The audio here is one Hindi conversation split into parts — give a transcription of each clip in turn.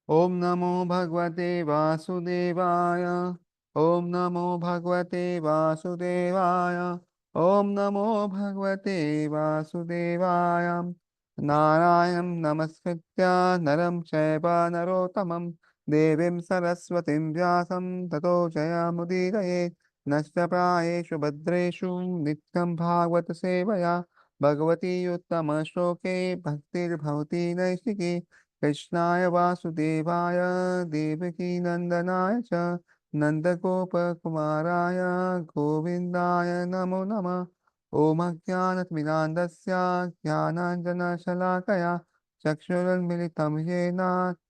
ओम नमो भगवते वासुदेवाय। ओम नमो भगवते वासुदेवाय। ओम नमो भगवते वासुदेवाय। नारायणं नमस्कृत्य नरं चैव नरोत्तमं देवीं सरस्वतीं व्यासं ततो जयमुदीरयेत्। नष्टप्रायेषु भद्रेषु नित्यं भागवत सेवया भगवती उत्तमश्लोके भक्तिर्भवति नैष्टिकी। कृष्णाय वासुदेवाय देवकी नंदनाय च नंदगोपकुमाराय गोविन्दाय नमो नमः। ॐ अज्ञानतिमिरान्धस्य ज्ञानाञ्जनशलाकया चक्षुरुन्मिलितं येन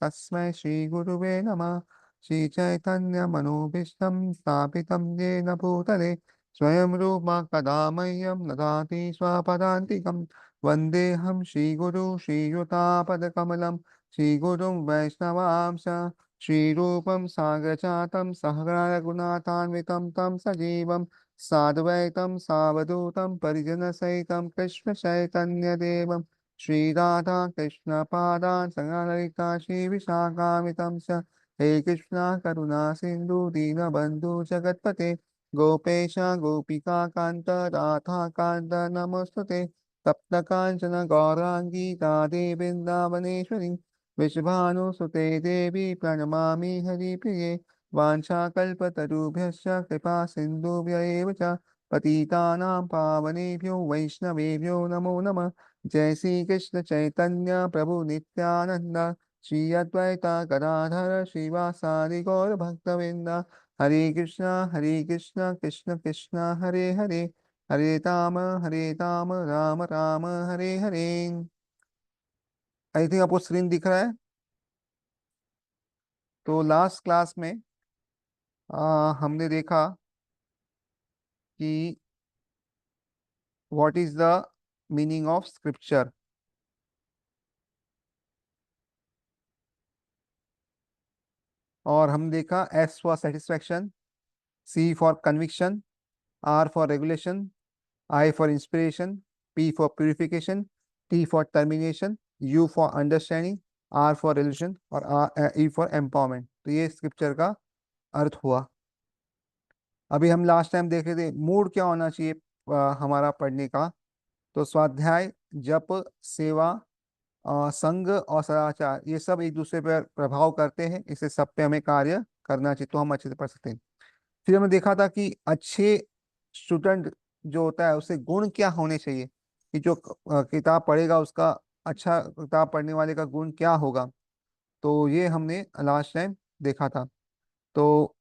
तस्मै श्रीगुरुवे नमः। श्रीचैतन्यमनोभीष्टं स्थापितं येन भूतले स्वयं रूपा कदा मह्यं ददाति स्वपदान्तिकं। वन्देऽहं श्रीगुरु श्रीयुतापदकमलं श्रीगुरुं वैष्णवांश श्रीरूपं साग्रजातं सहगण रघुनाथान्वितं तं सजीवं साद्वैतं सावधूतं परिजनसहितं कृष्णचैतन्यदेवं श्रीराधा कृष्णपादान् सगणललिता श्रीविशाखान्वितं च। हे कृष्णा करुणा सिन्धु दीनबन्धु जगत्पते गोपेश गोपिका कान्त राधा कान्त नमोऽस्तुते। तप्तकाञ्चन गौराङ्गी राधे वृन्दावनेश्वरी विश्वभानुसुते देवी प्रणमामि हरिप्रिये। वाञ्छाकल्पतरुभ्यश्च कृपा सिन्धुभ्य एव च पतितानां पावनेभ्यो वैष्णवेभ्यो नमो नमः। जय श्री कृष्ण चैतन्य प्रभु नित्यानंद श्री अद्वैता गदाधर श्रीवासादि गौर भक्तवृंद। हरे कृष्ण कृष्ण कृष्ण हरे हरे हरे राम राम राम हरे हरे। आई थिंक आपको स्क्रीन दिख रहा है। तो लास्ट क्लास में हमने देखा कि what is the meaning of scripture. और हम देखा S for satisfaction, C for conviction, R for regulation, I for inspiration, P for purification, T for termination, U for understanding, R for resolution और ई फॉर एम्पावरमेंट। तो ये स्क्रिप्चर का अर्थ हुआ। अभी हम लास्ट टाइम देख रहे थे मूड क्या होना चाहिए हमारा पढ़ने का। तो स्वाध्याय, जप, सेवा, संग और सदाचार ये सब एक दूसरे पर प्रभाव करते हैं, इसे सब पे हमें कार्य करना चाहिए तो हम अच्छे से पढ़ सकते हैं। फिर हमने देखा था कि अच्छे स्टूडेंट जो होता है उसे गुण क्या होने चाहिए, कि जो किताब पढ़ेगा उसका, अच्छा किताब पढ़ने वाले का गुण क्या होगा। तो ये हमने लास्ट टाइम देखा था। तो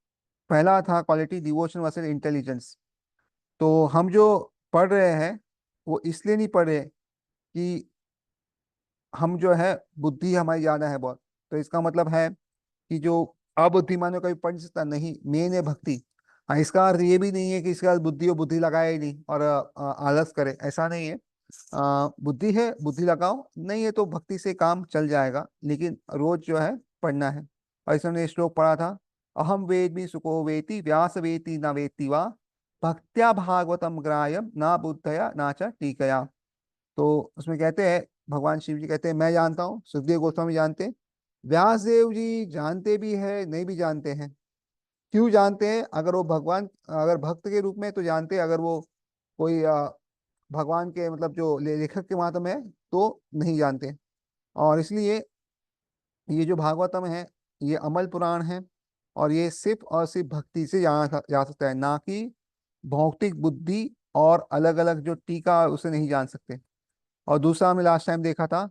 पहला था क्वालिटी डिवोशन वर्सेस इंटेलिजेंस। तो हम जो पढ़ रहे हैं वो इसलिए नहीं पढ़ रहे कि हम जो है बुद्धि हमारी ज्यादा है बहुत, तो इसका मतलब है कि जो अबुद्धिमानों का भी पढ़ नहीं सकता, नहीं, मेन है भक्ति। हाँ, इसका अर्थ ये भी नहीं है कि इसके बाद बुद्धि और बुद्धि लगाए ही नहीं और आलस करे, ऐसा नहीं है। बुद्धि है, बुद्धि लगाओ, नहीं है तो भक्ति से काम चल जाएगा, लेकिन रोज जो है पढ़ना है। और इसमें हमने श्लोक पढ़ा था, अहम वेद्मि सुको वेति व्यास वेति न वेत्ति वा भक्त्या भागवतम ग्राह्यम ना बुद्धया ना च टीकया। तो उसमें कहते हैं, भगवान शिव जी कहते हैं मैं जानता हूँ, सुखदेव गोस्वामी जानते हैं, व्यास देव जी जानते भी है नहीं भी जानते हैं। क्यों जानते हैं? अगर वो भगवान, अगर भक्त के रूप में तो जानते हैं, अगर वो कोई भगवान के मतलब जो लेखक के माध्यम है तो नहीं जानते। और इसलिए ये जो भागवतम है ये अमल पुराण है, और ये सिर्फ और सिर्फ भक्ति से जाना जा सकता है, ना कि भौतिक बुद्धि और अलग अलग जो टीका उसे नहीं जान सकते। और दूसरा हमने लास्ट टाइम देखा था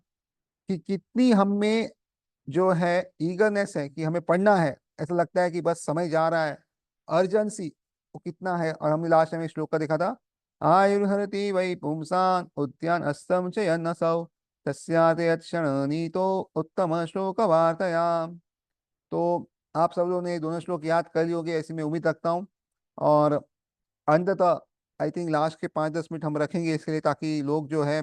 कि कितनी हम में जो है ईगरनेस है कि हमें पढ़ना है, ऐसा लगता है कि बस समय जा रहा है, अर्जेंसी वो कितना है। और हमने लास्ट टाइम एक श्लोक का देखा था, आयुर्हरति वै पुंसान् उद्यान अस्तम च यन्नसौ तस्याते यत्क्षण नीतो उत्तम श्लोक वार्तया। तो आप सब लोगों ने ये दोनों श्लोक याद कर लिए होंगे ऐसी मैं उम्मीद रखता हूँ। और अंततः आई थिंक लास्ट के 5-10 मिनट हम रखेंगे इसके लिए, ताकि लोग जो है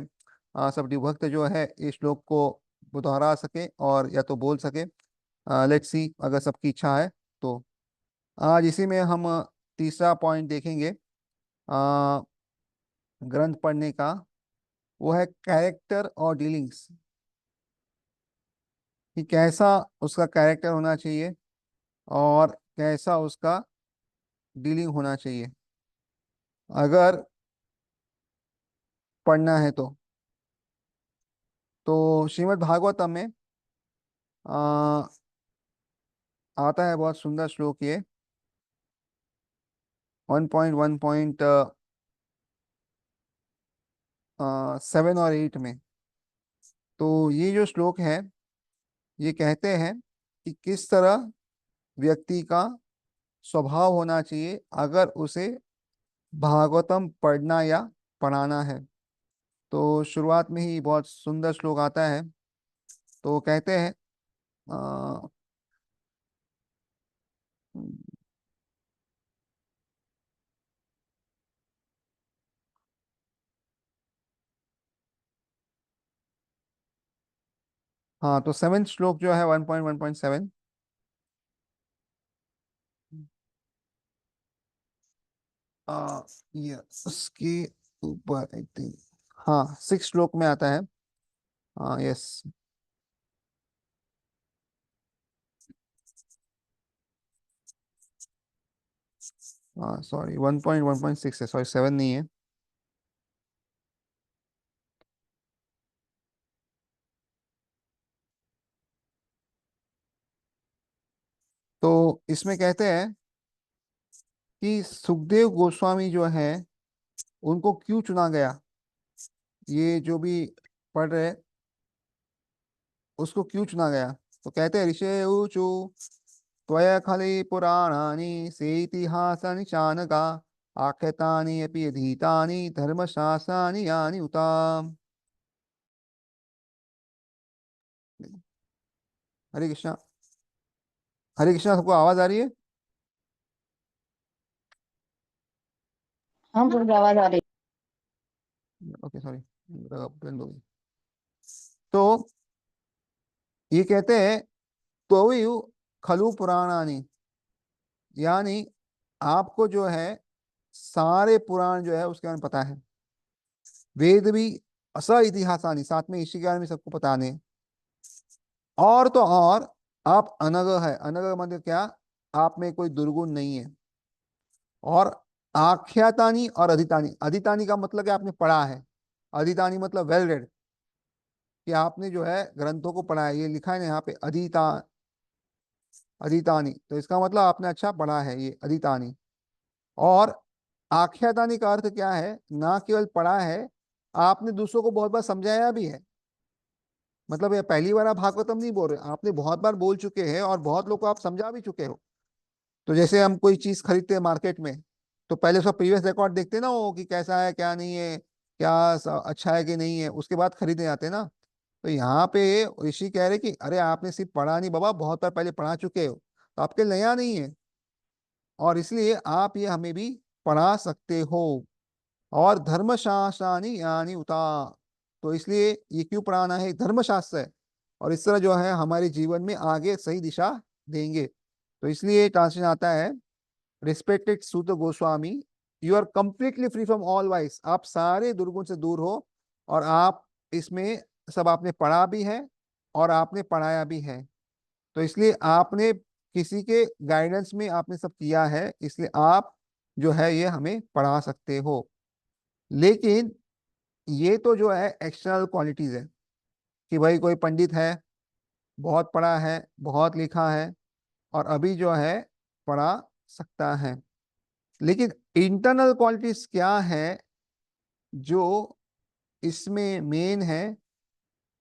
सब भक्त जो है इस श्लोक को दोहरा सके और या तो बोल सके। लेट्स सी, अगर सबकी इच्छा है तो आज इसी में हम तीसरा पॉइंट देखेंगे ग्रंथ पढ़ने का। वो है कैरेक्टर और डीलिंग्स। कि कैसा उसका कैरेक्टर होना चाहिए और कैसा उसका डीलिंग होना चाहिए अगर पढ़ना है तो श्रीमद् भागवतम में आ, आता है बहुत सुंदर श्लोक ये 1.1.7 और 8 में। तो ये जो श्लोक है ये कहते हैं कि किस तरह व्यक्ति का स्वभाव होना चाहिए अगर उसे भागवतम पढ़ना या पढ़ाना है। तो शुरुआत में ही बहुत सुंदर श्लोक आता है। तो कहते हैं अ, हाँ, तो सेवेंथ श्लोक जो है 1.1.7। आ, ये उसके ऊपर आई थिंक, हाँ, सिक्स श्लोक में आता है। हाँ, यस। हाँ सॉरी, 1.1.6 है, सॉरी 7 नहीं है। तो इसमें कहते हैं कि सुखदेव गोस्वामी जो है उनको क्यों चुना गया, ये जो भी पढ़ रहे उसको क्यों चुना गया। तो कहते हैं ऋषे ऊचु त्वया खले पुराणानि सेतिहासानि चानका आख्यातानि अपि अधीतानि धर्मशास्त्राणि यानि उता। हरे कृष्णा। हरे कृष्णा, सबको आवाज आ रही है? हाँ पूरी आवाज आ रही ओके सॉरी, बंद हो गई। तो ये कहते हैं तो खलु पुराणानि, यानी आपको जो है सारे पुराण जो है उसके बारे में पता है। वेद भी अस इतिहासानी, साथ में इसी के बारे में सबको पता नहीं। और तो और आप अनग है, अनग मतलब क्या, आप में कोई दुर्गुण नहीं है। और आख्यातानी और अधितानी, अधितानी का मतलब कि आपने पढ़ा है। अधितानी मतलब वेल रेड, कि आपने जो है ग्रंथों को पढ़ा है। ये लिखा है ना यहाँ पे अधिता, अधितानी, तो इसका मतलब आपने अच्छा पढ़ा है, ये अधितानी। और आख्यातानी का अर्थ क्या है, ना केवल पढ़ा है, आपने दूसरों को बहुत बार समझाया भी है। मतलब ये पहली बार आप भागवतम नहीं बोल रहे, आपने बहुत बार बोल चुके हैं और बहुत लोग को आप समझा भी चुके हो। तो जैसे हम कोई चीज खरीदते हैं मार्केट में, तो पहले उसका प्रीवियस रिकॉर्ड देखते हैं ना, वो कि कैसा है क्या नहीं है, क्या अच्छा है कि नहीं है, उसके बाद खरीदने जाते हैं ना। तो यहाँ पे ऋषि कह रहे कि अरे आपने सिर्फ पढ़ा नहीं बाबा, बहुत बार पहले पढ़ा चुके हो, तो आपके लिए नया नहीं है। और इसलिए आप ये हमें भी पढ़ा सकते हो। और धर्मशास्त्रानि यानी उता, तो इसलिए ये क्यों पढ़ाना है, धर्मशास्त्र है। और इस तरह जो है हमारे जीवन में आगे सही दिशा देंगे। तो इसलिए ट्रांसलेशन आता है, respected Suta Goswami, you are completely free from all vice, आप सारे दुर्गुण से दूर हो। और आप इसमें सब आपने पढ़ा भी है और आपने पढ़ाया भी है। तो इसलिए आपने किसी के गाइडेंस में आपने सब किया है, इसलिए आप जो है ये हमें पढ़ा सकते हो। लेकिन ये तो जो है एक्सटर्नल क्वालिटीज है, कि भाई कोई पंडित है, बहुत पढ़ा है, बहुत लिखा है, और अभी जो है पढ़ा सकता है। लेकिन इंटरनल क्वालिटीज क्या है जो इसमें मेन है,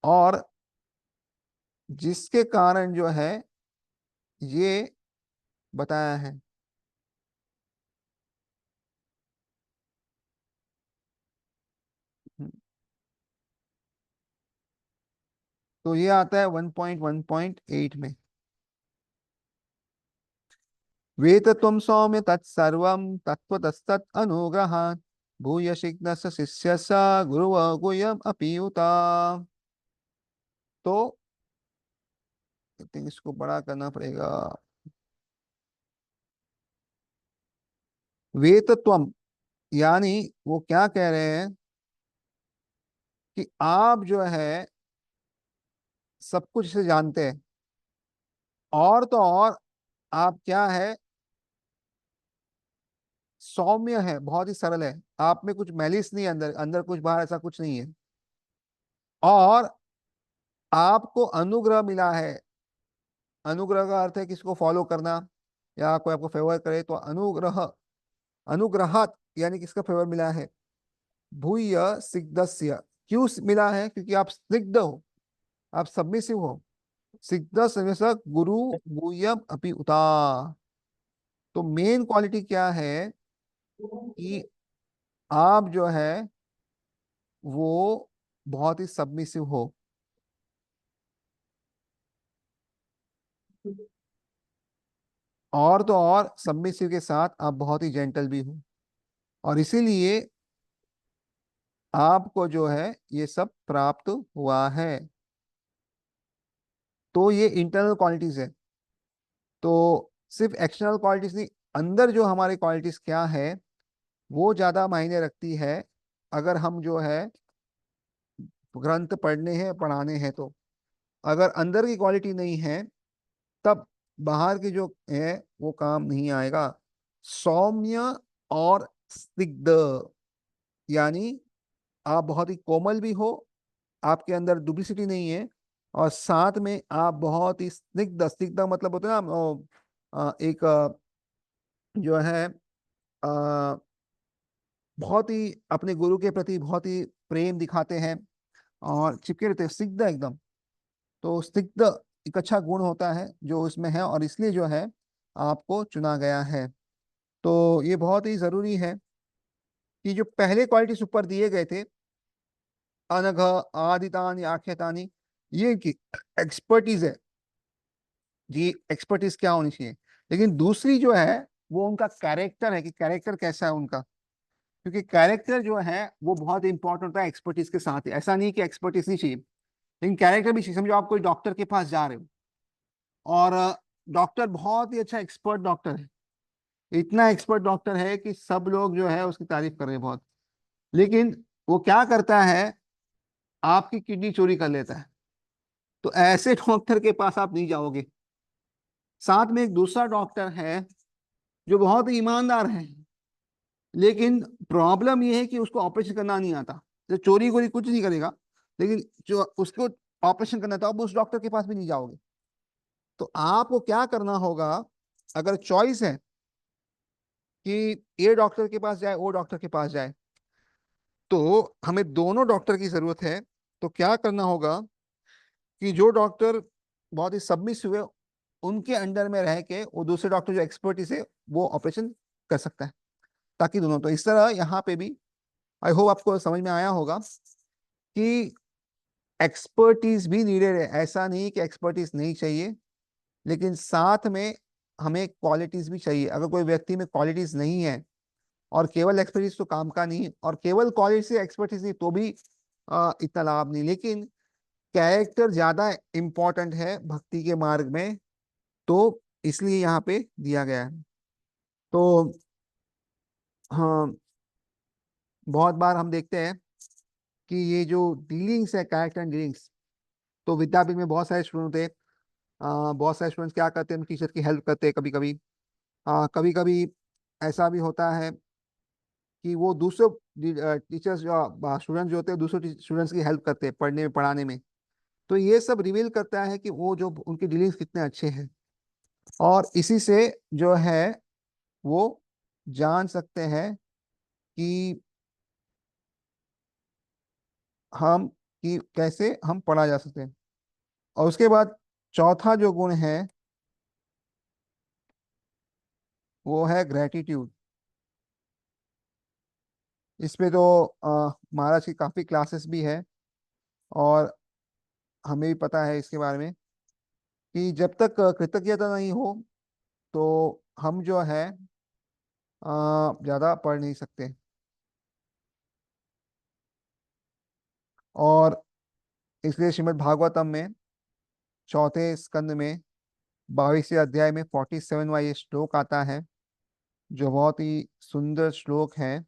और जिसके कारण जो है ये बताया है। तो ये आता है 1.1.8 में। वेतत्वं सौम्य तत्सर्वं तत्त्वतस्तत् अनुग्रहात् भूय शिग्नस्य शिष्यस्य गुरुव गुह्यम् अपि उता। तो आई थिंक इसको बड़ा करना पड़ेगा। वेतत्वम, यानी वो क्या कह रहे हैं कि आप जो है सब कुछ इसे जानते हैं। और तो और आप क्या है, सौम्य है, बहुत ही सरल है, आप में कुछ मैलिस नहीं है, अंदर अंदर कुछ बाहर ऐसा कुछ नहीं है। और आपको अनुग्रह मिला है। अनुग्रह का अर्थ है किसको फॉलो करना, या कोई आपको फेवर करे तो अनुग्रह। अनुग्रहात यानी किसका फेवर मिला है, भूय सिद्धस्य। क्यों मिला है, क्योंकि आप स्निग्ध हो, आप सबमिसिव हो। सिद्ध संन्यासक गुरु गुह्यम अपि उता। तो मेन क्वालिटी क्या है कि आप जो है वो बहुत ही सबमिसिव हो। और तो और सबमिसिव के साथ आप बहुत ही जेंटल भी हो, और इसीलिए आपको जो है ये सब प्राप्त हुआ है। तो ये इंटरनल क्वालिटीज है। तो सिर्फ एक्सटर्नल क्वालिटीज नहीं, अंदर जो हमारी क्वालिटीज क्या है वो ज्यादा मायने रखती है। अगर हम जो है ग्रंथ पढ़ने हैं पढ़ाने हैं तो, अगर अंदर की क्वालिटी नहीं है तब बाहर की जो है वो काम नहीं आएगा। सौम्य और स्निग्ध, यानी आप बहुत ही कोमल भी हो, आपके अंदर डुप्लिसिटी नहीं है, और साथ में आप बहुत ही स्निग्ध, स्निग्ध मतलब होता है ना एक जो है बहुत ही अपने गुरु के प्रति बहुत ही प्रेम दिखाते हैं और चिपके रहते हैं, स्निग्ध एकदम। तो स्निग्ध एक अच्छा गुण होता है जो इसमें है, और इसलिए जो है आपको चुना गया है। तो ये बहुत ही जरूरी है कि जो पहले क्वालिटीज ऊपर दिए गए थे, अनघ, आदितानि, आख्यातानि, ये की एक्सपर्टीज है जी, एक्सपर्टीज क्या होनी चाहिए। लेकिन दूसरी जो है वो उनका कैरेक्टर है, कि कैरेक्टर कैसा है उनका। क्योंकि कैरेक्टर जो है वो बहुत इंपॉर्टेंट होता है एक्सपर्टीज के साथ ही। ऐसा नहीं कि एक्सपर्टीज नहीं चाहिए, लेकिन कैरेक्टर भी चाहिए। समझो आप कोई डॉक्टर के पास जा रहे हो, और डॉक्टर बहुत ही अच्छा एक्सपर्ट डॉक्टर है, इतना एक्सपर्ट डॉक्टर है कि सब लोग जो है उसकी तारीफ कर रहे हैं बहुत। लेकिन वो क्या करता है, आपकी किडनी चोरी कर लेता है। तो ऐसे डॉक्टर के पास आप नहीं जाओगे। साथ में एक दूसरा डॉक्टर है जो बहुत ही ईमानदार है, लेकिन प्रॉब्लम ये है कि उसको ऑपरेशन करना नहीं आता। जो चोरी वोरी कुछ नहीं करेगा, लेकिन जो उसको ऑपरेशन करना था, अब उस डॉक्टर के पास भी नहीं जाओगे। तो आपको क्या करना होगा, अगर चॉइस है कि ये डॉक्टर के पास जाए वो डॉक्टर के पास जाए, तो हमें दोनों डॉक्टर की जरूरत है। तो क्या करना होगा कि जो डॉक्टर बहुत ही सबमिसिव है, उनके अंडर में रह के वो दूसरे डॉक्टर जो एक्सपर्टीज है वो ऑपरेशन कर सकता है। ताकि दोनों, तो इस तरह यहाँ पे भी आई होप आपको समझ में आया होगा कि एक्सपर्टीज भी नीडेड है। ऐसा नहीं कि एक्सपर्टीज नहीं चाहिए, लेकिन साथ में हमें क्वालिटीज भी चाहिए। अगर कोई व्यक्ति में क्वालिटीज नहीं है, और केवल एक्सपर्टीज तो काम का नहीं, और केवल क्वालिटी से एक्सपर्टीज नहीं तो भी इतना लाभ नहीं। लेकिन कैरेक्टर ज्यादा इंपॉर्टेंट है भक्ति के मार्ग में, तो इसलिए यहाँ पे दिया गया है। तो हाँ, बहुत बार हम देखते हैं कि ये जो डीलिंग्स है, कैरेक्टर एंड डीलिंग्स, तो विद्यापीठ में बहुत सारे स्टूडेंट थे। बहुत सारे स्टूडेंट्स क्या करते हैं, टीचर की हेल्प करते हैं कभी कभी। कभी कभी ऐसा भी होता है कि वो दूसरे टीचर्स जो स्टूडेंट जो होते हैं दूसरे स्टूडेंट्स की हेल्प करते हैं पढ़ने में पढ़ाने में। तो ये सब रिवील करता है कि वो जो उनके डीलिंग्स कितने अच्छे हैं, और इसी से जो है वो जान सकते हैं कि हम कि कैसे हम पढ़ा जा सकते हैं। और उसके बाद चौथा जो गुण है वो है ग्रेटिट्यूड। इस पे तो महाराज की काफी क्लासेस भी है, और हमें भी पता है इसके बारे में कि जब तक कृतज्ञता नहीं हो तो हम जो है ज्यादा पढ़ नहीं सकते। और इसलिए श्रीमद् भागवतम में चौथे स्कंद में 22वें अध्याय में 47वां ये श्लोक आता है, जो बहुत ही सुंदर श्लोक है।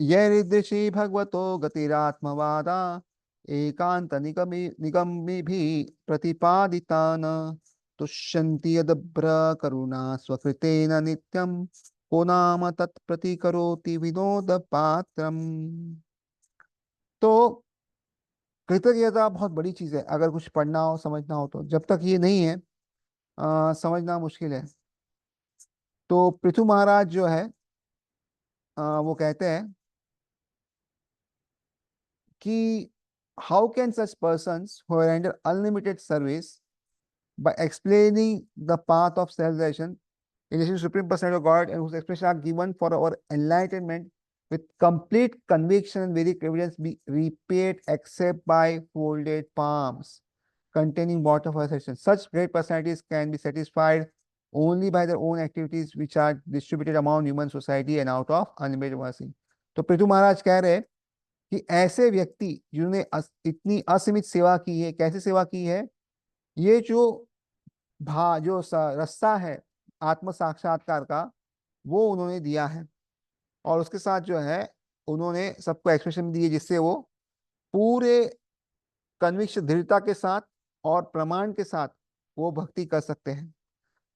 यैरीदृशी भगवतो गतिरात्मवादा एकांत निगमिभिः प्रतिपादितान् तुष्यन्ति यदभ्र करुणा स्वकृतेन नित्यं को नाम तत्प्रतिकरोति विनोद पात्रम। तो कृतज्ञता बहुत बड़ी चीज है, अगर कुछ पढ़ना हो समझना हो तो। जब तक ये नहीं है समझना मुश्किल है। तो पृथु महाराज जो है वो कहते हैं कि how can such persons who render unlimited service by explaining the path of self-realization in relation to Supreme Personality of God and whose expressions are given for our enlightenment with complete conviction and very evidence be repaid except by folded palms containing water for satisfaction. Such great personalities can be satisfied only by their own activities which are distributed among human society and out of unlimited mercy. तो पृथु महाराज कह रहे हैं कि ऐसे व्यक्ति जिन्होंने इतनी असीमित सेवा की है, कैसे सेवा की है, ये जो रास्ता है आत्म साक्षात्कार का, वो उन्होंने दिया है। और उसके साथ जो है उन्होंने सबको एक्सप्रेशन दी है, जिससे वो पूरे कन्विक्शन दृढ़ता के साथ और प्रमाण के साथ वो भक्ति कर सकते हैं।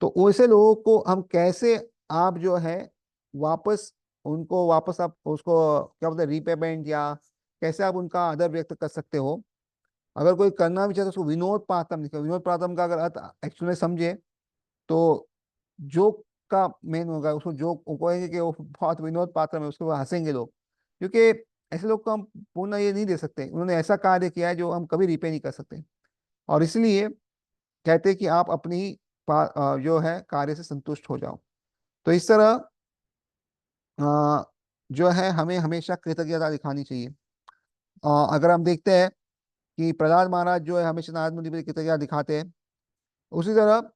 तो वैसे लोगों को हम कैसे, आप जो है वापस उनको वापस आप उसको क्या बोलते हैं रीपेमेंट, या कैसे आप उनका आदर व्यक्त कर सकते हो। अगर कोई करना भी चाहे तो उसको विनोद पातम लिखो। विनोद पातम का अगर अर्थ एक्चुअली समझे तो जोक का मेन होगा, उसको जोक कहेंगे कि वो बहुत विनोद पात्र है, उसको वो हंसेंगे लोग। क्योंकि ऐसे लोग को हम पूर्ण ये नहीं दे सकते, उन्होंने ऐसा कार्य किया है जो हम कभी रिपे नहीं कर सकते। और इसलिए कहते हैं कि आप अपनी जो है कार्य से संतुष्ट हो जाओ। तो इस तरह अ, जो है हमें हमेशा कृतज्ञता दिखानी चाहिए। अगर हम देखते हैं कि प्रहलाद महाराज जो है हमेशा नारद मुनि पर कृतज्ञता दिखाते हैं, उसी तरह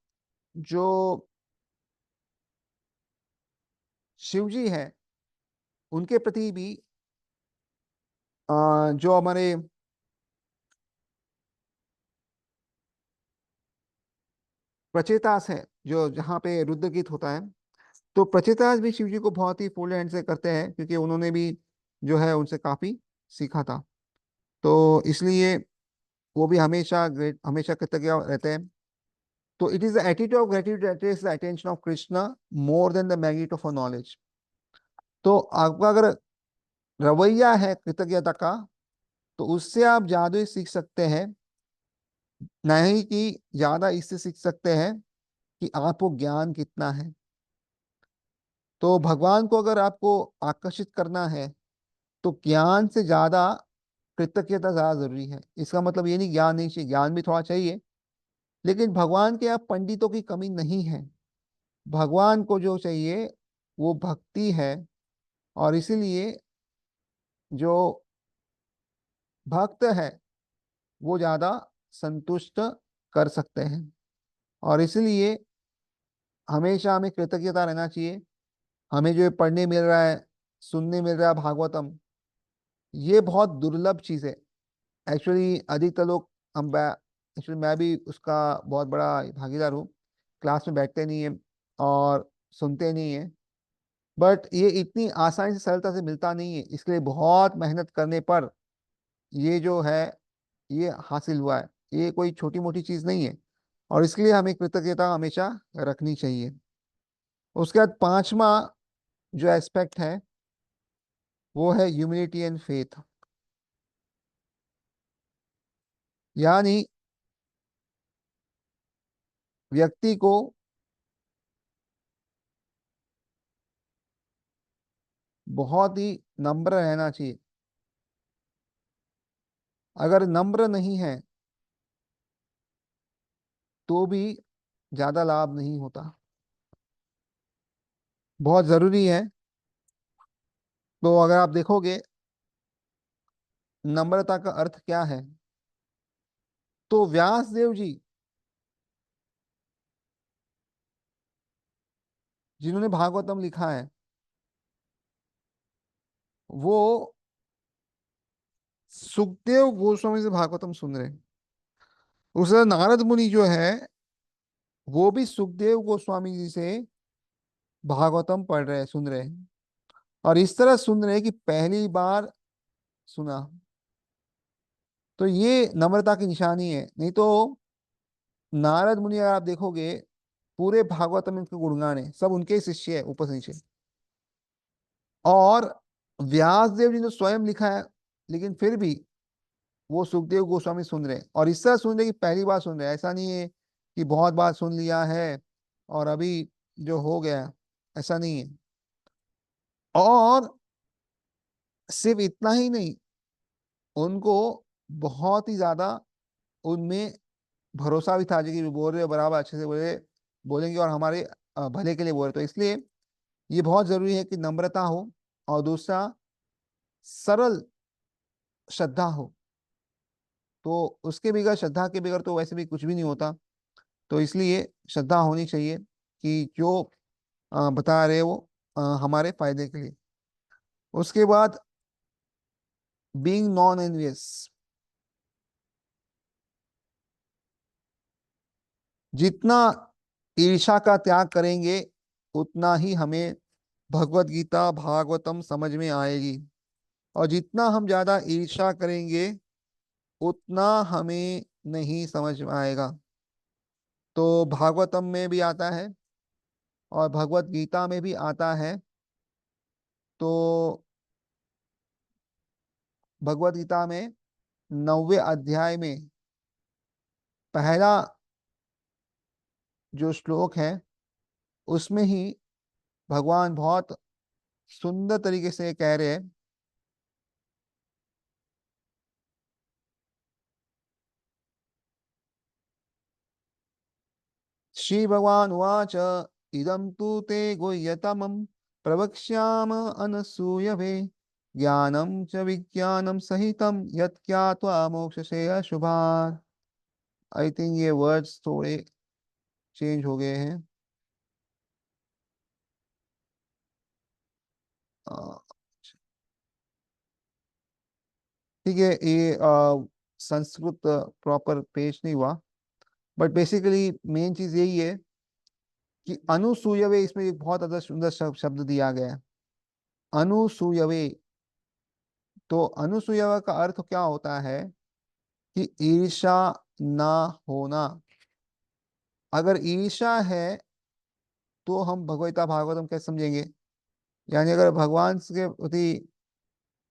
जो शिव जी है उनके प्रति भी जो हमारे प्रचेतास है, जो जहाँ पे रुद्र गीत होता है, तो प्रचेतास भी शिव जी को बहुत ही फुल हैंड से करते हैं, क्योंकि उन्होंने भी जो है उनसे काफी सीखा था। तो इसलिए वो भी हमेशा ग्रेट, हमेशा कृतज्ञ रहते हैं। तो it is the attitude of gratitude that is the attention of Krishna more than the magnitude of knowledge. तो आपका अगर रवैया है कृतज्ञता का, तो उससे आप ज्यादा ही सीख सकते हैं, नहीं कि ज्यादा इससे सीख सकते हैं कि आपको ज्ञान कितना है। तो भगवान को अगर आपको आकर्षित करना है तो ज्ञान से ज्यादा कृतज्ञता ज्यादा जरूरी है। इसका मतलब ये नहीं ज्ञान नहीं चाहिए, ज्ञान भी थोड़ा चाहिए, लेकिन भगवान के यहाँ पंडितों की कमी नहीं है। भगवान को जो चाहिए वो भक्ति है। और इसीलिए जो भक्त है वो ज्यादा संतुष्ट कर सकते हैं। और इसलिए हमेशा हमें कृतज्ञता रहना चाहिए। हमें जो ये पढ़ने मिल रहा है, सुनने मिल रहा है भागवतम, ये बहुत दुर्लभ चीज है। एक्चुअली अधिकतर लोग, हम एक्चुअली मैं भी उसका बहुत बड़ा भागीदार हूँ, क्लास में बैठते नहीं है और सुनते नहीं है। बट ये इतनी आसानी से सरलता से मिलता नहीं है, इसलिए बहुत मेहनत करने पर ये जो है ये हासिल हुआ है। ये कोई छोटी मोटी चीज नहीं है, और इसलिए हमें कृतज्ञता हमेशा रखनी चाहिए। उसके बाद पांचवा जो एस्पेक्ट है वो है ह्यूमिलिटी एंड फेथ। यानी व्यक्ति को बहुत ही नम्र रहना चाहिए। अगर नम्र नहीं है तो भी ज्यादा लाभ नहीं होता। बहुत जरूरी है। तो अगर आप देखोगे नम्रता का अर्थ क्या है, तो व्यास देव जी जिन्होंने भागवतम लिखा है, वो सुखदेव गोस्वामी से भागवतम सुन रहे हैं। उससे नारद मुनि जो है वो भी सुखदेव गोस्वामी जी से भागवतम पढ़ रहे हैं, सुन रहे हैं। और इस तरह सुन रहे कि पहली बार सुना। तो ये नम्रता की निशानी है। नहीं तो नारद मुनि अगर आप देखोगे, पूरे भागवत में इनके गुणगान है, सब उनके ही शिष्य है ऊपर से नीचे। और व्यास देव जी ने स्वयं लिखा है, लेकिन फिर भी वो सुखदेव गोस्वामी सुन रहे हैं, और इस तरह सुन रहे कि पहली बार सुन रहे हैं। ऐसा नहीं है कि बहुत बार सुन लिया है और अभी जो हो गया, ऐसा नहीं है। और सिर्फ इतना ही नहीं, उनको बहुत ही ज्यादा उनमें भरोसा भी था, जो कि बोल रहे हो बराबर अच्छे से बोले, बोलेंगे और हमारे भले के लिए बोल रहे। तो इसलिए ये बहुत जरूरी है कि नम्रता हो, और दूसरा सरल श्रद्धा हो। तो उसके बगैर, श्रद्धा के बगैर तो वैसे भी कुछ भी नहीं होता। तो इसलिए श्रद्धा होनी चाहिए कि जो बता रहे वो हमारे फायदे के लिए। उसके बाद बीइंग नॉन एनवियस। जितना ईर्ष्या का त्याग करेंगे, उतना ही हमें भगवत गीता भागवतम समझ में आएगी। और जितना हम ज्यादा ईर्ष्या करेंगे, उतना हमें नहीं समझ में आएगा। तो भागवतम में भी आता है और भगवत गीता में भी आता है। तो भगवत गीता में 9वें अध्याय में पहला जो श्लोक है, उसमें ही भगवान बहुत सुंदर तरीके से कह रहे हैं। श्री भगवान उवाच इदं तु ते गुह्यतमं प्रवक्ष्याम अनसूयवे ज्ञानं च विज्ञानं सहितं यत् ज्ञात्वा मोक्षसे अशुभात्। आई थिंक ये वर्ड्स थोड़े चेंज हो गए हैं। अ, ठीक है, ये संस्कृत प्रॉपर पेश नहीं हुआ, बट बेसिकली मेन चीज यही है कि अनुसूयवे, इसमें एक बहुत ज्यादा सुंदर शब्द दिया गया है, अनुसूयवे। तो अनुसूयवे का अर्थ क्या होता है कि ईर्ष्या ना होना। अगर ईर्ष्या है तो हम भगवता भागवतम कैसे समझेंगे? यानी अगर भगवान के प्रति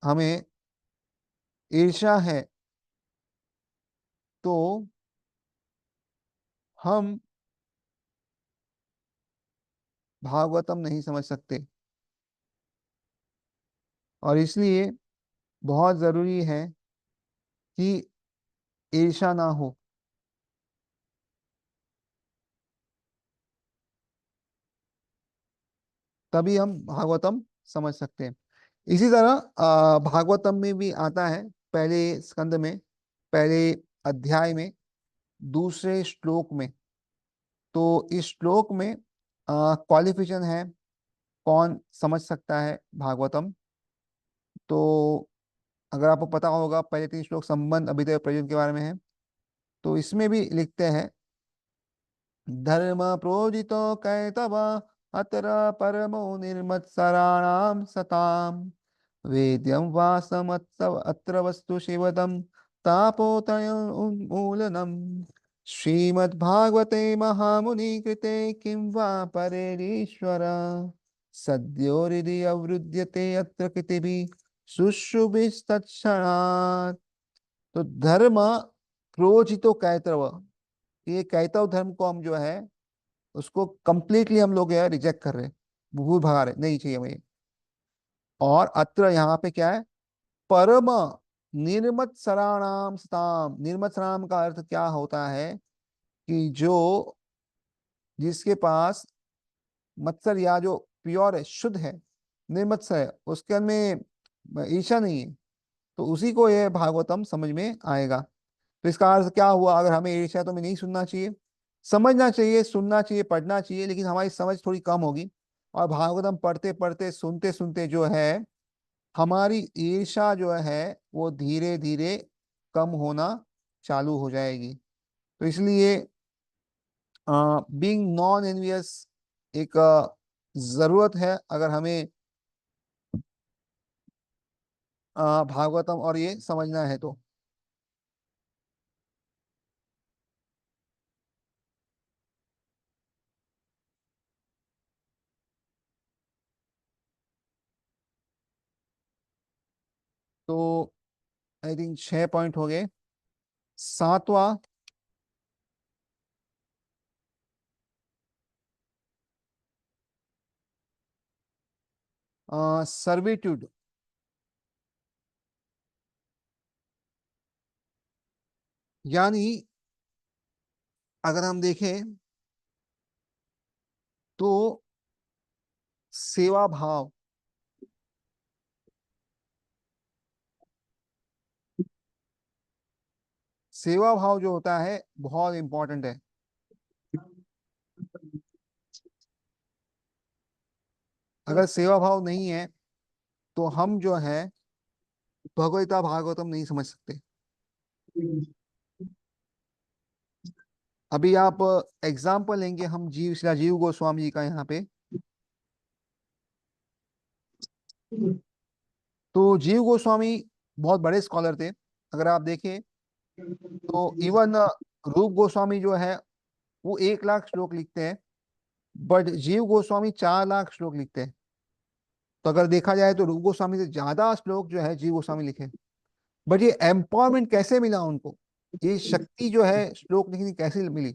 हमें ईर्ष्या है, तो हम भागवतम नहीं समझ सकते। और इसलिए बहुत जरूरी है कि ईर्ष्या ना हो, तभी हम भागवतम समझ सकते हैं। इसी तरह भागवतम में भी आता है, पहले स्कंद में, पहले अध्याय में, दूसरे श्लोक में। तो इस श्लोक में क्वालिफिकेशन है, कौन समझ सकता है भागवतम। तो अगर आपको पता होगा, पहले 3 श्लोक संबंध अभिधेय प्रयोजन के बारे में है। तो इसमें भी लिखते हैं, धर्म प्रोजितो कैतव अत्र परमो निर्मत्सराणाम सताम वेद्यं वासमत्सव अत्र वस्तु शिवदम तापोतय उन्मूलनम श्रीमद्भागवते महामुनि कृते किं वा परेरीश्वर सद्यो हृदि अवरुध्यते अत्र कृतिभिः शुश्रुभिस्तत्क्षणात्। तो धर्म प्रोजितो कैतव, ये कैतव धर्म को हम जो है उसको कंप्लीटली हम लोग रिजेक्ट कर रहे हैं, भूल भगा रहे, नहीं चाहिए हमें। और अत्र यहाँ पे क्या है? परम निर्मत सराणाम सताम। निर्मत सराम का अर्थ क्या होता है कि जो, जिसके पास मत्सर, या जो प्योर है, शुद्ध है, निर्मत्सर है, उसके अंदर ईर्ष्या नहीं है, तो उसी को ये भागवतम समझ में आएगा। तो इसका अर्थ क्या हुआ? अगर हमें ईर्ष्या तो हमें नहीं सुनना चाहिए, समझना चाहिए, सुनना चाहिए, पढ़ना चाहिए, लेकिन हमारी समझ थोड़ी कम होगी। और भागवतम पढ़ते पढ़ते, सुनते सुनते जो है, हमारी ईर्ष्या जो है वो धीरे धीरे कम होना चालू हो जाएगी। तो इसलिए बीइंग नॉन एनवियस एक जरूरत है, अगर हमें भागवतम और ये समझना है तो आई थिंक 6 पॉइंट हो गए। सातवां, सर्विट्यूड, यानी अगर हम देखें तो सेवा भाव, सेवा भाव जो होता है बहुत इंपॉर्टेंट है। अगर सेवा भाव नहीं है तो हम जो है भगवता भागवतम नहीं समझ सकते। अभी आप एग्जाम्पल लेंगे हम जीव श्री जीव गोस्वामी जी का यहाँ पे। तो जीव गोस्वामी बहुत बड़े स्कॉलर थे। अगर आप देखें तो इवन रूप गोस्वामी जो है वो 1 लाख श्लोक लिखते हैं, बट जीव गोस्वामी 4 लाख श्लोक लिखते हैं। तो अगर देखा जाए तो रूप गोस्वामी से ज्यादा श्लोक जो है जीव गोस्वामी लिखे। बट ये एम्पावरमेंट कैसे मिला उनको, ये शक्ति जो है श्लोक लिखने की कैसे मिली?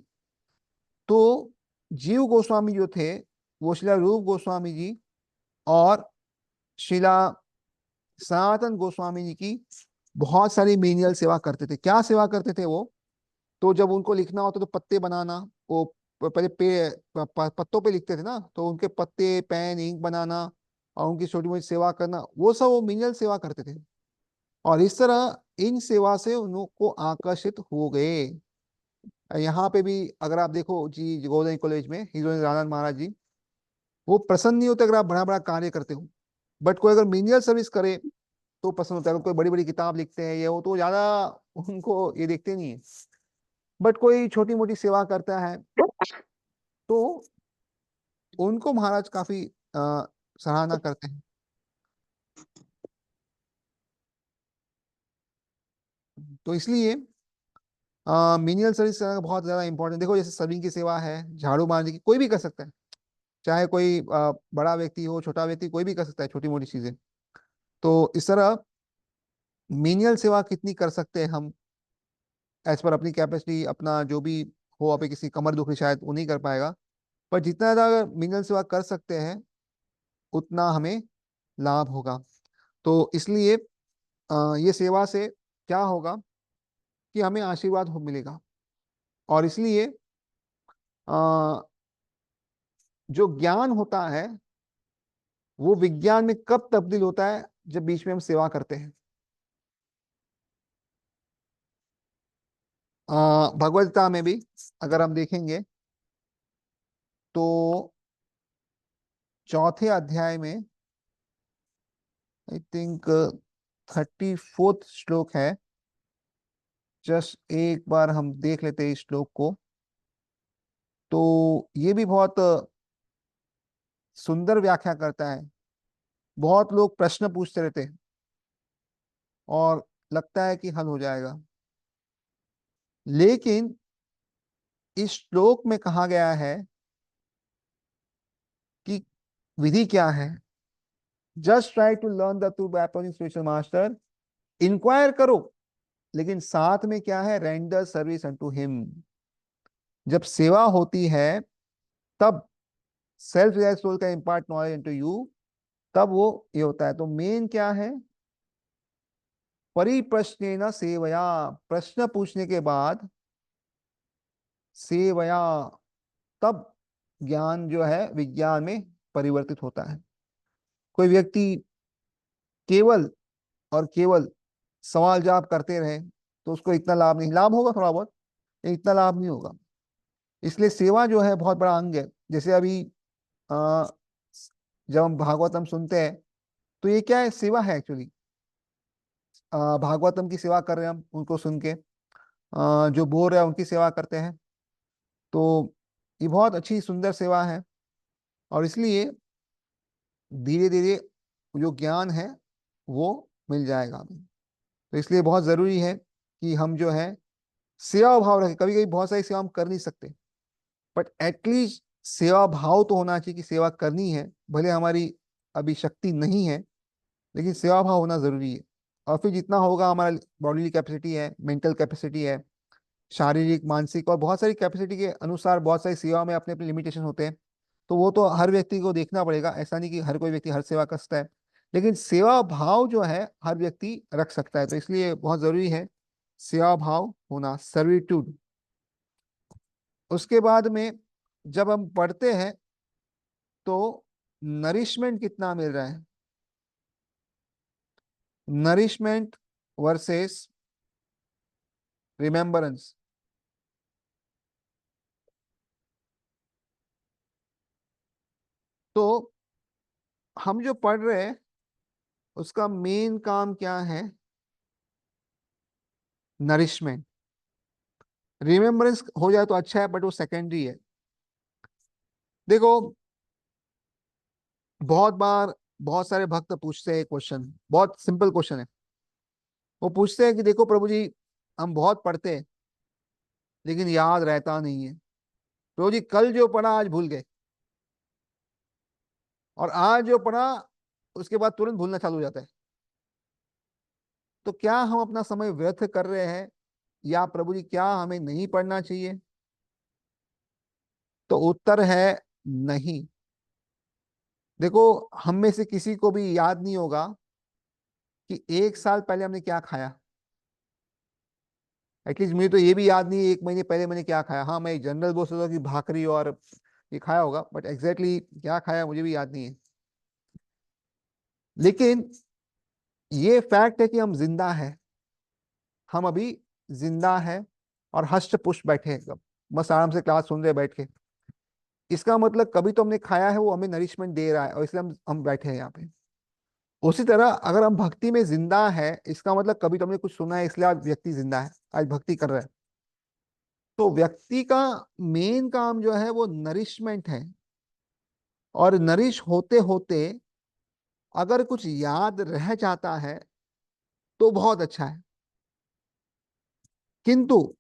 तो जीव गोस्वामी जो थे वो शिला रूप गोस्वामी जी और शिला सनातन गोस्वामी जी की बहुत सारी मेनियल सेवा करते थे। क्या सेवा करते थे वो? तो जब उनको लिखना होता तो पत्ते बनाना, वो पहले पत्तों पे लिखते थे ना, तो उनके पत्ते पेन इंक बनाना और उनकी छोटी मोटी सेवा करना, वो सब वो मेनियल सेवा करते थे। और इस तरह इन सेवा से उनको आकर्षित हो गए। यहाँ पे भी अगर आप देखो जी गोदन कॉलेज में हीरोइन रानंद महाराज जी, वो प्रसन्न नहीं होते अगर आप बड़ा बड़ा कार्य करते हो। बट कोई अगर मीनियल सर्विस करे तो पसंद होता है। अगर कोई बड़ी बड़ी किताब लिखते हैं ये वो तो ज्यादा उनको ये देखते नहीं है। बट कोई छोटी मोटी सेवा करता है तो उनको महाराज काफी सराहना करते हैं। तो इसलिए मीनियल सर्विस करना बहुत ज्यादा इंपॉर्टेंट। देखो जैसे सभी की सेवा है, झाड़ू मारने की कोई भी कर सकता है, चाहे कोई बड़ा व्यक्ति हो छोटा व्यक्ति, कोई भी कर सकता है छोटी मोटी चीजें। तो इस तरह मीनियल सेवा कितनी कर सकते हैं हम, एज पर अपनी कैपेसिटी, अपना जो भी हो। अभी किसी कमर दुखी शायद वो नहीं कर पाएगा, पर जितना ज्यादा अगर मीनियल सेवा कर सकते हैं उतना हमें लाभ होगा। तो इसलिए ये सेवा से क्या होगा कि हमें आशीर्वाद हो मिलेगा। और इसलिए अ, जो ज्ञान होता है वो विज्ञान में कब तब्दील होता है? जब बीच में हम सेवा करते हैं। भगवद गीता में भी अगर हम देखेंगे तो चौथे अध्याय में आई थिंक 34th श्लोक है। जस्ट एक बार हम देख लेते हैं इस श्लोक को। तो ये भी बहुत सुंदर व्याख्या करता है। बहुत लोग प्रश्न पूछते रहते हैं और लगता है कि हल हो जाएगा, लेकिन इस श्लोक में कहा गया है कि विधि क्या है। Just try to learn the true by appointing spiritual master, inquire करो, लेकिन साथ में क्या है? Render service unto him. जब सेवा होती है तब सेल्फ रिलाइज सोल का इम्पार्ट नॉलेज इनटू यू, तब वो ये होता है। तो मेन क्या है? परिप्रश्नेन सेवया, प्रश्न पूछने के बाद सेवया, तब ज्ञान जो है विज्ञान में परिवर्तित होता है। कोई व्यक्ति केवल और केवल सवाल जवाब करते रहे तो उसको इतना लाभ नहीं, लाभ होगा थोड़ा बहुत, इतना लाभ नहीं होगा। इसलिए सेवा जो है बहुत बड़ा अंग है। जैसे अभी अ, जब हम भागवतम सुनते हैं तो ये क्या है? सेवा है एक्चुअली। भागवतम की सेवा कर रहे हैं हम उनको सुन के, जो बोल रहे हैं उनकी सेवा करते हैं। तो ये बहुत अच्छी सुंदर सेवा है। और इसलिए धीरे धीरे जो ज्ञान है वो मिल जाएगा हमें। तो इसलिए बहुत जरूरी है कि हम जो है सेवा भाव रखें। कभी कभी बहुत सारी सेवा हम कर नहीं सकते, बट एटलीस्ट सेवा भाव तो होना चाहिए कि सेवा करनी है, भले हमारी अभी शक्ति नहीं है, लेकिन सेवा भाव होना जरूरी है। और फिर जितना होगा, हमारा बॉडीली कैपेसिटी है, मेंटल कैपेसिटी है, शारीरिक मानसिक और बहुत सारी कैपेसिटी के अनुसार बहुत सारी सेवा में अपने अपने लिमिटेशन होते हैं। तो वो तो हर व्यक्ति को देखना पड़ेगा, ऐसा नहीं कि हर कोई व्यक्ति हर सेवा कर सकता है, लेकिन सेवा भाव जो है हर व्यक्ति रख सकता है। तो इसलिए बहुत जरूरी है सेवा भाव होना, सर्विट्यूड। उसके बाद में जब हम पढ़ते हैं तो नरिशमेंट कितना मिल रहा है, नरिशमेंट वर्सेस रिमेम्बरेंस। तो हम जो पढ़ रहे हैं उसका मेन काम क्या है, नरिशमेंट। रिमेम्बरेंस हो जाए तो अच्छा है, बट वो सेकेंडरी है। देखो, बहुत बार बहुत सारे भक्त पूछते हैं क्वेश्चन, बहुत सिंपल क्वेश्चन है। वो पूछते हैं कि देखो प्रभु जी, हम बहुत पढ़ते हैं लेकिन याद रहता नहीं है। प्रभु जी, कल जो पढ़ा आज भूल गए, और आज जो पढ़ा उसके बाद तुरंत भूलना चालू हो जाता है। तो क्या हम अपना समय व्यर्थ कर रहे हैं, या प्रभु जी क्या हमें नहीं पढ़ना चाहिए? तो उत्तर है नहीं। देखो, हम में से किसी को भी याद नहीं होगा कि 1 साल पहले हमने क्या खाया। एटलीस्ट मुझे तो ये भी याद नहीं है 1 महीने पहले मैंने क्या खाया। हाँ, मैं जनरल बोल सकता हूँ कि भाकरी और ये खाया होगा, बट एग्जैक्टली क्या खाया मुझे भी याद नहीं है। लेकिन ये फैक्ट है कि हम जिंदा है, हम अभी जिंदा है, और हष्ट पुष्ट बैठे हैं एकदम बस आराम से क्लास सुन रहे हैं बैठ के। इसका मतलब कभी तो हमने खाया है, वो हमें नरिशमेंट दे रहा है, और इसलिए हम बैठे हैं यहाँ पे। उसी तरह अगर हम भक्ति में जिंदा है, इसका मतलब कभी तो हमने कुछ सुना है, इसलिए आज व्यक्ति जिंदा है, आज भक्ति कर रहा है। तो व्यक्ति का मेन काम जो है वो नरिशमेंट है। और नरिश होते होते अगर कुछ याद रह जाता है तो बहुत अच्छा है। किंतु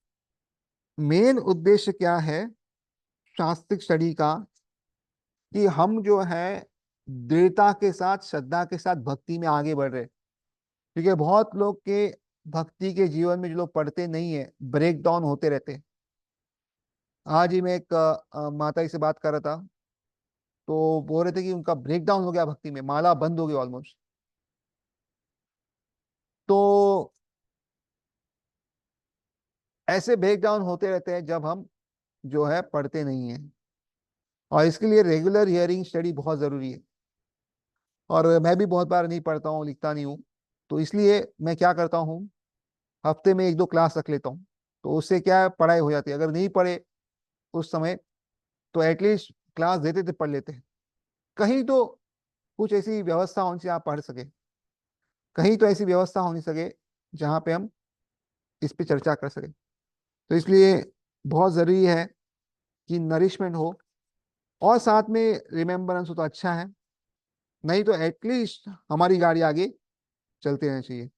मेन उद्देश्य क्या है शास्त्रिक स्टडी का, कि हम जो है दृढ़ता के साथ, श्रद्धा के साथ भक्ति में आगे बढ़ रहे। क्योंकि बहुत लोग के भक्ति के जीवन में, जो लोग पढ़ते नहीं है, ब्रेक डाउन होते रहते हैं। आज ही मैं एक माता जी से बात कर रहा था, तो बोल रहे थे कि उनका ब्रेक डाउन हो गया भक्ति में, माला बंद हो गई ऑलमोस्ट। तो ऐसे ब्रेक डाउन होते रहते हैं जब हम जो है पढ़ते नहीं है। और इसके लिए रेगुलर हियरिंग स्टडी बहुत जरूरी है। और मैं भी बहुत बार नहीं पढ़ता हूँ, लिखता नहीं हूँ। तो इसलिए मैं क्या करता हूँ, हफ्ते में 1-2 क्लास रख लेता हूँ। तो उससे क्या है, पढ़ाई हो जाती है। अगर नहीं पढ़े उस समय, तो एटलीस्ट क्लास देते थे पढ़ लेते हैं। कहीं तो कुछ ऐसी व्यवस्था होनी चाहिए आप पढ़ सके, कहीं तो ऐसी व्यवस्था होनी सके जहाँ पे हम इस पे चर्चा कर सके। तो इसलिए बहुत जरूरी है कि नरिशमेंट हो, और साथ में रिमेम्बरेंस हो तो अच्छा है, नहीं तो एटलीस्ट हमारी गाड़ी आगे चलते रहनी चाहिए।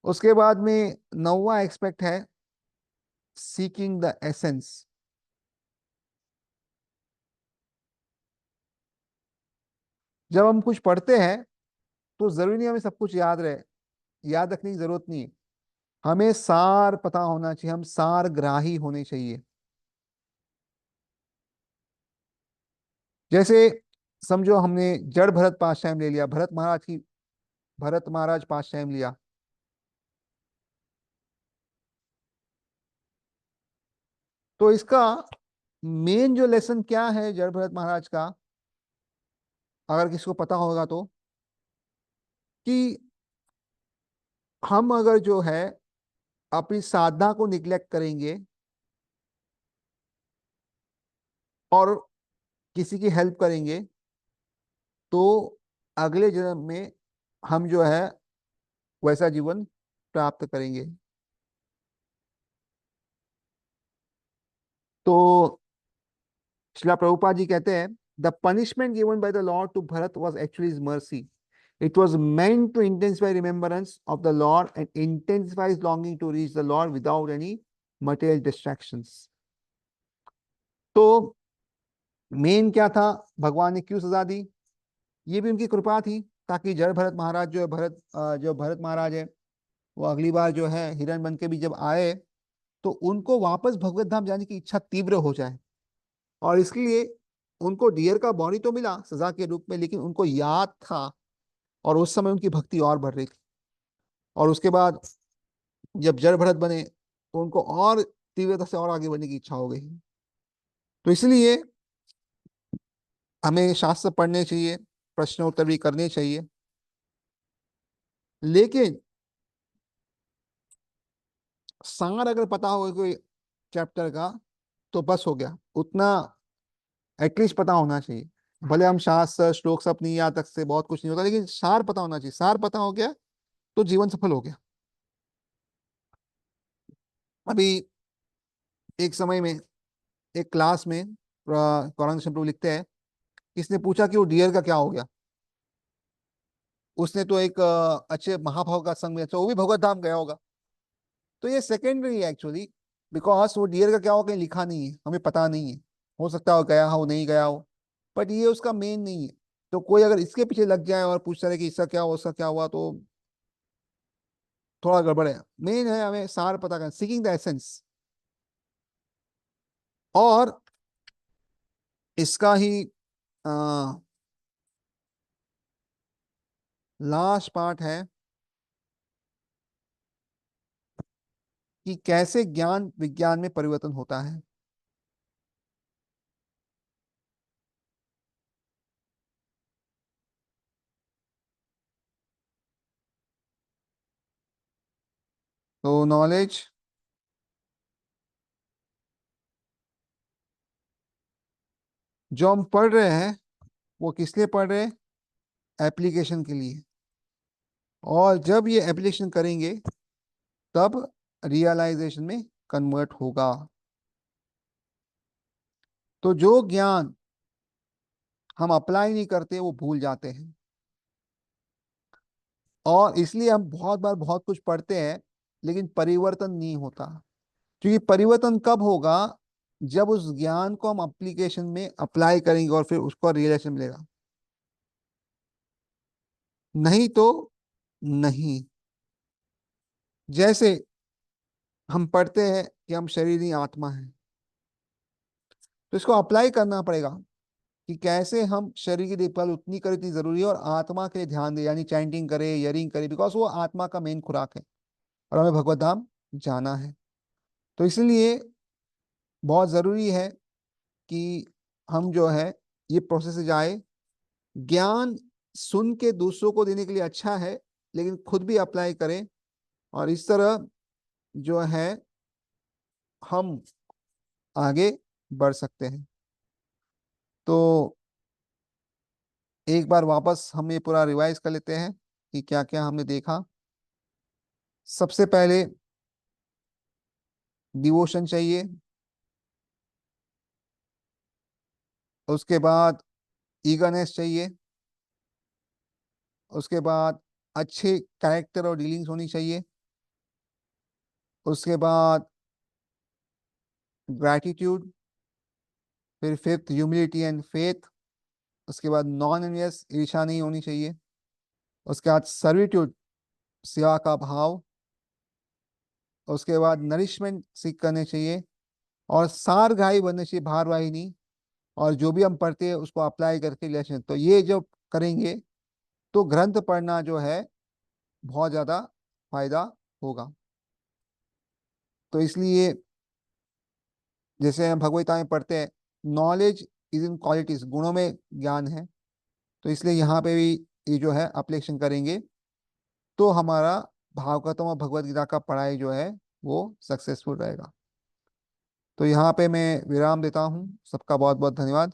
उसके बाद में 9वां एक्सपेक्ट है सीकिंग द एसेंस। जब हम कुछ पढ़ते हैं तो जरूरी नहीं हमें सब कुछ याद रहे, याद रखने की जरूरत नहीं है। हमें सार पता होना चाहिए, हम सार ग्राही होने चाहिए। जैसे समझो हमने जड़ भरत पाश्चाम ले लिया, भरत महाराज पाश्चाम लिया। तो इसका मेन जो लेसन क्या है जड़ भरत महाराज का, अगर किसी को पता होगा तो, कि हम अगर जो है अपनी साधना को निग्लेक्ट करेंगे और किसी की हेल्प करेंगे, तो अगले जन्म में हम जो है वैसा जीवन प्राप्त करेंगे। तो श्रीला प्रभुपाद जी कहते हैं, the punishment given by the Lord to Bharat was actually is mercy. It was meant to intensify remembrance of the Lord and intensifies longing to reach the Lord without any material distractions. तो मेन क्या था, भगवान ने क्यों सजा दी? ये भी उनकी कृपा थी, ताकि जड़ भरत महाराज जो है, जो भरत महाराज है, वो अगली बार जो है हिरण बन के भी जब आए तो उनको वापस भगवत धाम जाने की इच्छा तीव्र हो जाए। और इसलिए उनको डियर का बॉडी तो मिला सजा के रूप में, लेकिन उनको याद था और उस समय उनकी भक्ति और बढ़ रही थी। और उसके बाद जब जड़ भरत बने तो उनको और तीव्रता से और आगे बढ़ने की इच्छा हो गई। तो इसलिए हमें शास्त्र पढ़ने चाहिए, प्रश्नोत्तर भी करने चाहिए, लेकिन सार अगर पता हो कोई चैप्टर का तो बस हो गया, उतना एटलीस्ट पता होना चाहिए। भले हम शास्त्र श्लोक सब नहीं याद तक से बहुत कुछ नहीं होता, लेकिन सार पता होना चाहिए। सार पता हो गया तो जीवन सफल हो गया। अभी एक समय में एक क्लास में कौरंग प्रभु लिखते हैं, किसने पूछा कि वो डियर का क्या हो गया। उसने तो एक अच्छे महाभाव का संग में, अच्छा वो भी भगवत धाम गया होगा। तो ये सेकेंडरी है एक्चुअली, बिकॉज वो डियर का क्या हो कहीं लिखा नहीं है, हमें पता नहीं है। हो सकता हो गया हो, नहीं गया हो, बट ये उसका मेन नहीं है। तो कोई अगर इसके पीछे लग जाए और पूछता रहे कि इसका क्या हुआ, उसका क्या हुआ, तो थोड़ा गड़बड़ है। मेन है हमें सार पता करना, सीकिंग द एसेंस। और इसका ही लास्ट पार्ट है कि कैसे ज्ञान विज्ञान में परिवर्तन होता है। तो नॉलेज, जो हम पढ़ रहे हैं वो किस लिए पढ़ रहे हैं? एप्लीकेशन के लिए। और जब ये एप्लीकेशन करेंगे तब रियलाइजेशन में कन्वर्ट होगा। तो जो ज्ञान हम अप्लाई नहीं करते वो भूल जाते हैं। और इसलिए हम बहुत बार बहुत कुछ पढ़ते हैं लेकिन परिवर्तन नहीं होता। क्योंकि परिवर्तन कब होगा? जब उस ज्ञान को हम एप्लीकेशन में अप्लाई करेंगे और फिर उसको रियलाइजेशन मिलेगा, नहीं तो नहीं। जैसे हम पढ़ते हैं कि हम शरीर ही आत्मा है, तो इसको अप्लाई करना पड़ेगा कि कैसे हम शरीर की देखभाल उतनी करें जितनी जरूरी है और आत्मा के लिए ध्यान दें, यानी चैंटिंग करें, यरिंग करें, बिकॉज वो आत्मा का मेन खुराक है और हमें भगवत धाम जाना है। तो इसलिए बहुत जरूरी है कि हम जो है ये प्रोसेस से जाए। ज्ञान सुन के दूसरों को देने के लिए अच्छा है, लेकिन खुद भी अप्लाई करें, और इस तरह जो है हम आगे बढ़ सकते हैं। तो एक बार वापस हम ये पूरा रिवाइज कर लेते हैं कि क्या क्या हमने देखा। सबसे पहले डिवोशन चाहिए, उसके बाद ईगरनेस चाहिए, उसके बाद अच्छे कैरेक्टर और डीलिंग्स होनी चाहिए, उसके बाद ग्रैटिट्यूड, फिर फिफ्थ ह्यूमिलिटी एंड फेथ, उसके बाद नॉन एनवियस, ईर्ष्या नहीं होनी चाहिए, उसके बाद सर्विट्यूड, सेवा का भाव, उसके बाद नरिशमेंट सीख करने चाहिए, और सारगाही बनने चाहिए, भारवाही नहीं। और जो भी हम पढ़ते हैं उसको अप्लाई करके रिलेशन, तो ये जो करेंगे तो ग्रंथ पढ़ना जो है बहुत ज्यादा फायदा होगा। तो इसलिए जैसे हम भगवत में पढ़ते हैं, नॉलेज इज इन क्वालिटीज, गुणों में ज्ञान है। तो इसलिए यहाँ पे भी ये जो है अप्लीकेशन करेंगे तो हमारा भागवतम और भगवत गीता का पढ़ाई जो है वो सक्सेसफुल रहेगा। तो यहाँ पे मैं विराम देता हूँ। सबका बहुत बहुत धन्यवाद।